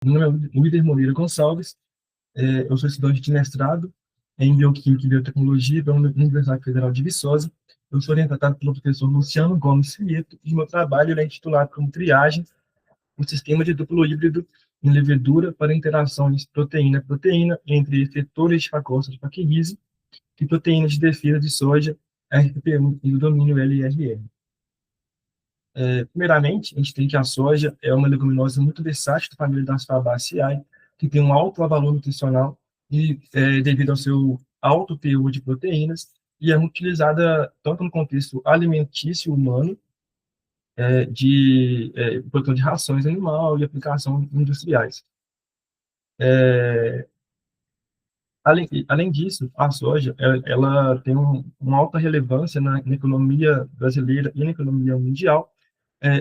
Meu nome é Wilder Moreira Gonçalves, eu sou estudante de mestrado em Bioquímica e Biotecnologia pela Universidade Federal de Viçosa. Eu sou orientado pelo professor Luciano Gomes Filieto e meu trabalho é intitulado como Triagem, um sistema de duplo híbrido em levedura para interações proteína-proteína entre efetores de Facosta de Pachyrize e proteínas de defesa de soja, RPP1 e o domínio LRR. Primeiramente, a gente tem que a soja é uma leguminosa muito versátil da família das Fabaceae, que tem um alto valor nutricional e devido ao seu alto teor de proteínas, e é muito utilizada tanto no contexto alimentício humano, produção de rações animal e aplicação industriais. Além disso, a soja ela tem uma alta relevância na economia brasileira e na economia mundial.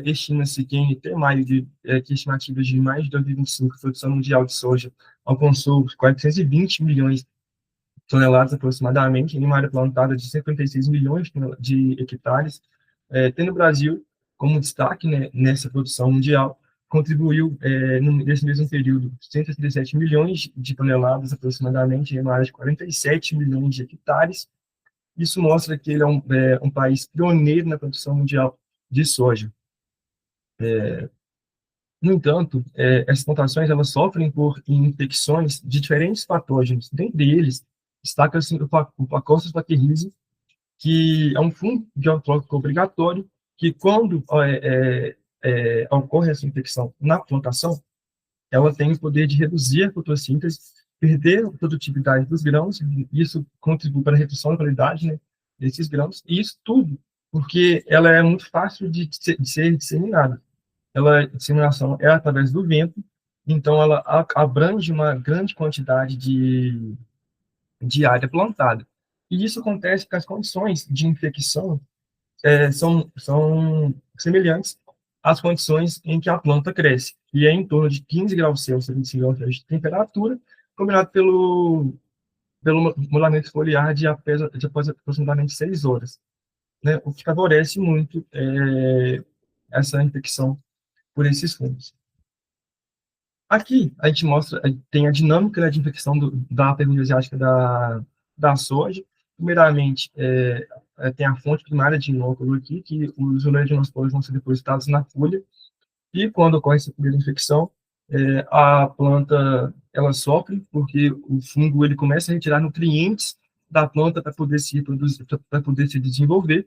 Estima-se que em até maio que estimativas de mais de 2025, a produção mundial de soja alcançou 420 milhões de toneladas aproximadamente, em uma área plantada de 56 milhões de hectares, tendo o Brasil como destaque, né, nessa produção mundial, contribuiu, nesse mesmo período, 137 milhões de toneladas aproximadamente, em uma área de 47 milhões de hectares. Isso mostra que ele é um país pioneiro na produção mundial de soja. No entanto, essas plantações elas sofrem por infecções de diferentes patógenos. Dentre eles, destaca-se o Pacosta pachyrize, que é um fungo biotrófico obrigatório, que quando ocorre essa infecção na plantação, ela tem o poder de reduzir a fotossíntese, perder a produtividade dos grãos, e isso contribui para a redução da qualidade, né, desses grãos, e isso tudo porque ela é muito fácil de ser disseminada. A disseminação é através do vento, então ela abrange uma grande quantidade de área plantada. E isso acontece porque as condições de infecção são semelhantes às condições em que a planta cresce, e é em torno de 15 graus Celsius, 25 graus Celsius de temperatura, combinado pelo molamento foliar de após aproximadamente 6 horas, né, o que favorece muito essa infecção por esses fungos. Aqui a gente mostra, tem a dinâmica, né, de infecção da pneumonia asiática da soja. Primeiramente, tem a fonte primária de inóculo aqui, que os ureadinosporos vão ser depositados na folha, e quando ocorre essa primeira infecção, a planta ela sofre, porque o fungo ele começa a retirar nutrientes da planta para poder se reproduzir, para poder se desenvolver,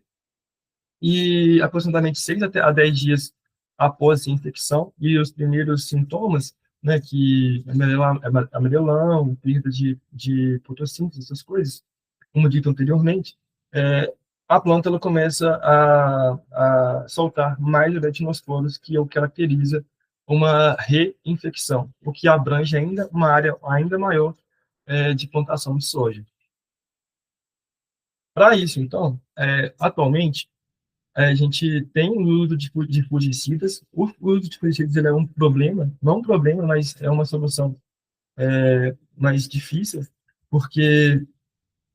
e aproximadamente 6 até a 10 dias após a infecção, e os primeiros sintomas, né, que amarelão, perda de fotossíntese, essas coisas, como dito anteriormente, a planta ela começa a soltar mais retinosporos, que é o que caracteriza uma reinfecção, o que abrange ainda uma área ainda maior de plantação de soja. Para isso, então, atualmente, a gente tem o uso de fungicidas. O uso de fungicidas ele é um problema, não um problema, mas é uma solução mais difícil, porque,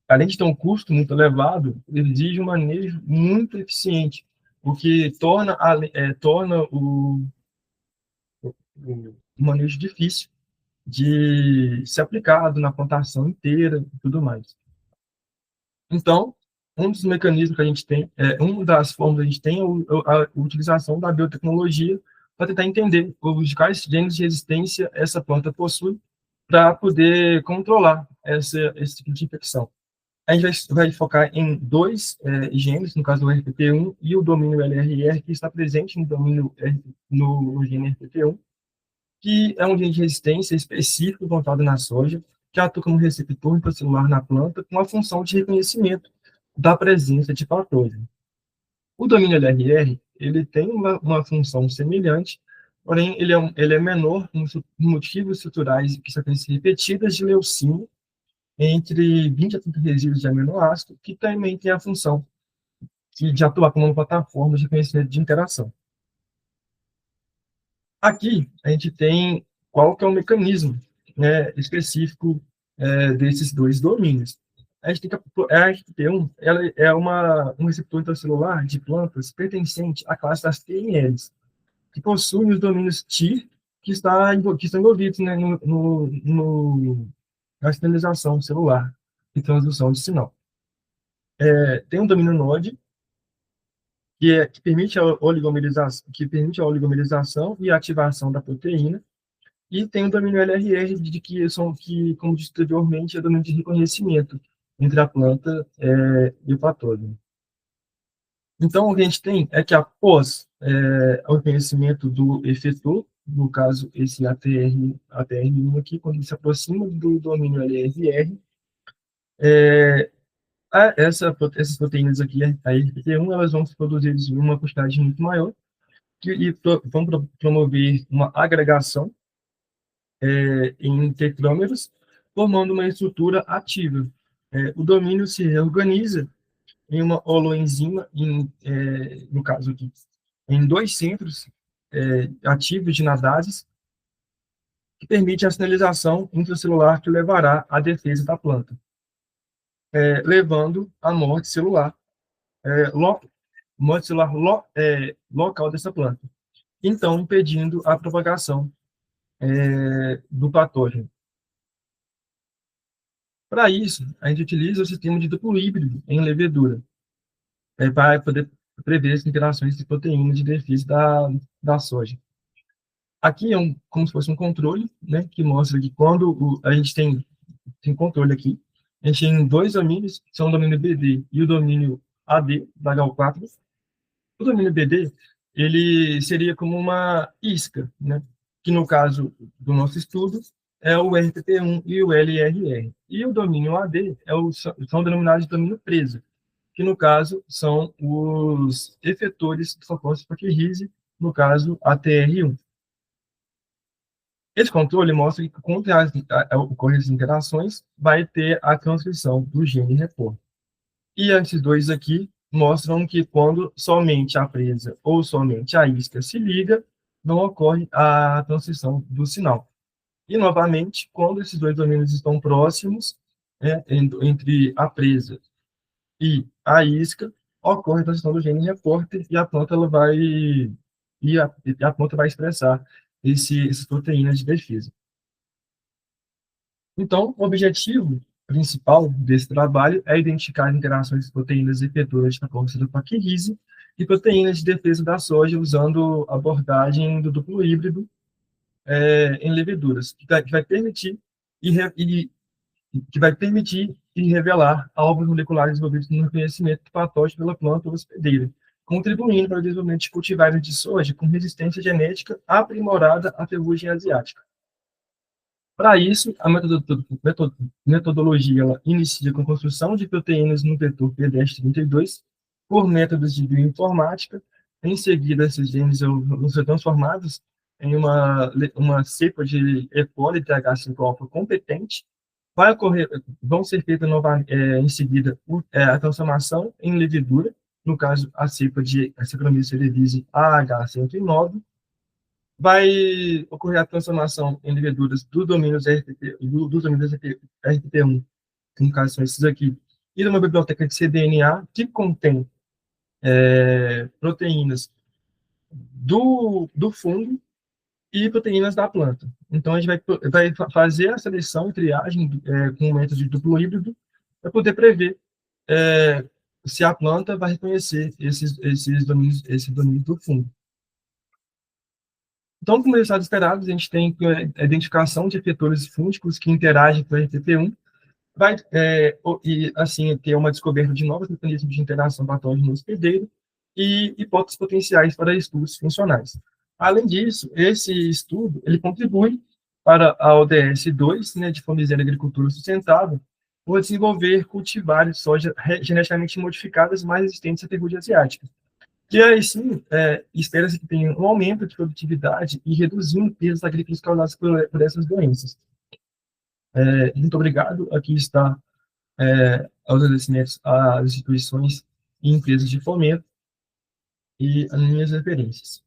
além de ter um custo muito elevado, exige um manejo muito eficiente, o que torna o manejo difícil de ser aplicado na plantação inteira e tudo mais. Então, um dos mecanismos que a gente tem, uma das formas que a gente tem é a utilização da biotecnologia para tentar entender quais genes de resistência essa planta possui para poder controlar esse tipo de infecção. A gente vai focar em dois genes, no caso o RPP1 e o domínio LRR, que está presente no gene RPP1, que é um gene de resistência específico encontrado na soja, que atua como receptor intracelular na planta, com a função de reconhecimento da presença de patógeno. O domínio LRR, ele tem uma função semelhante, porém ele é menor com motivos estruturais que sequências repetidas de leucina entre 20 a 30 resíduos de aminoácido, que também tem a função de atuar como uma plataforma de reconhecimento de interação. Aqui, a gente tem qual que é o mecanismo, né, específico desses dois domínios. A gente tem que a RT1 ela é um receptor intracelular de plantas pertencente à classe das TNLs, que possui os domínios TIR, que estão envolvidos, né, na sinalização celular e transdução de sinal. Tem um domínio Node, que permite a oligomerização e a ativação da proteína, e tem o domínio LRR, que, como disse anteriormente, é o domínio de reconhecimento entre a planta e o patógeno. Então, o que a gente tem é que após o reconhecimento do efetor, no caso, esse ATR1 aqui, quando ele se aproxima do domínio LRR, essas proteínas aqui, a RPT1, elas vão se produzir em uma quantidade muito maior, vão promover uma agregação em tetrámeros, formando uma estrutura ativa. O domínio se reorganiza em uma holoenzima, no caso aqui, em dois centros ativos de nadases, que permite a sinalização intracelular que levará à defesa da planta, levando à morte celular, local dessa planta, então impedindo a propagação do patógeno. Para isso, a gente utiliza o sistema de duplo híbrido em levedura, para poder prever as interações de proteínas de defesa da soja. Aqui é como se fosse um controle, né, que mostra que quando a gente tem controle aqui, a gente tem dois domínios, que são o domínio BD e o domínio AD, da HO4. O domínio BD, ele seria como uma isca, né, que no caso do nosso estudo é o RPT1 e o LRR. E o domínio AD são denominados de domínio preso, que no caso são os efetores do fosfopacquerrise, no caso ATR1. Esse controle mostra que, quando ocorrem as interações, vai ter a transcrição do gene repor. E esses dois aqui mostram que, quando somente a presa ou somente a isca se liga, não ocorre a transcrição do sinal. E, novamente, quando esses dois domínios estão próximos, entre a presa e a isca, ocorre a transcrição do gene repórter e a planta vai expressar essas proteínas de defesa. Então, o objetivo principal desse trabalho é identificar as interações de proteínas efetoras de fosfopacquerrise e proteínas de defesa da soja, usando a abordagem do duplo híbrido em leveduras, que vai permitir e revelar alvos moleculares envolvidos no reconhecimento do patógeno pela planta hospedeira, contribuindo para o desenvolvimento de cultivares de soja com resistência genética aprimorada à ferrugem asiática. Para isso, a metodologia ela inicia com a construção de proteínas no vetor PDS32 por métodos de bioinformática. Em seguida, esses genes vão ser transformados em uma cepa de E. coli TH5-alfa competente. Vão ser feitas em seguida a transformação em levedura, no caso, a cepa de Saccharomyces cerevisiae AH109. Vai ocorrer a transformação em leveduras dos domínios RPT1, que no caso são esses aqui, e numa biblioteca de cDNA que contém proteínas do fungo e proteínas da planta. Então, a gente vai fazer a seleção e triagem com o método de duplo híbrido para poder prever se a planta vai reconhecer esses domínios do fungo. Então, como resultados esperados, a gente tem a identificação de efetores fúngicos que interagem com o RPT1, e assim ter uma descoberta de novos mecanismos de interação patógeno hospedeiro e hipóteses potenciais para estudos funcionais. Além disso, esse estudo ele contribui para a ODS 2, né, de Fornecer Agricultura Sustentável, por desenvolver cultivares de soja geneticamente modificadas mais resistentes à ferrugem asiática. Que aí sim, espera-se que tenha um aumento de produtividade e reduzindo perdas agrícolas causadas por essas doenças. Muito obrigado. Aqui está aos agradecimentos às instituições e empresas de fomento e as minhas referências.